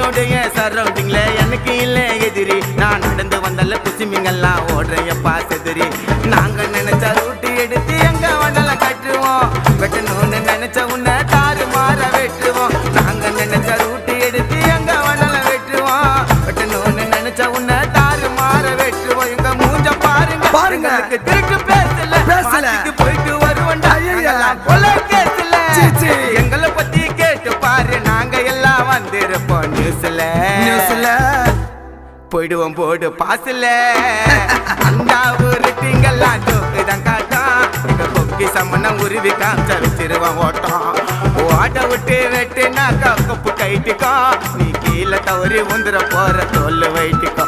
என்னுடைய சரௌண்டிங்ல எனக்கு இல்ல எதிரி நான் நடந்து வந்தால குசிமிங்கெல்லாம் ஓடுறையப்பா செதிரி நாங்க நினைச்ச ரூட்டு எடுத்து எங்க வண்டல கட்டுவோம் வெட்டணும்னு நினைச்ச உன்னை தாறு மாற வெட்டுவோம் நாங்க நினைச்ச ரூட்டு எடுத்து எங்க வண்டல வெட்டுவோம் வெட்டணும்னு நினைச்ச உன்னை தாறு மாற வெட்டுவோம் எங்க மூஞ்ச பாருங்க பாருங்களுக்கு திருட்டு பேசல போயிட்டு வருவண்டா கொலை கேசல எங்களை பத்தி கேட்டு பாரு நாங்க எல்லாம் வந்திருப்போம் நியூஸ்ல போயிடுவோம் போடு பாசல அந்த ஒரு திங்கெல்லாம் ஜோக்குதான் காட்டும் எங்க கொக்கி சம்மனம் உருவி காமிச்சா வச்சிருவோம் ஓட்டம் ஓட விட்டு வெட்டுனாக்கா கொப்பு கைட்டுக்கோ நீ கீழே தவறி உந்துற போற தோல் வைட்டுக்கோ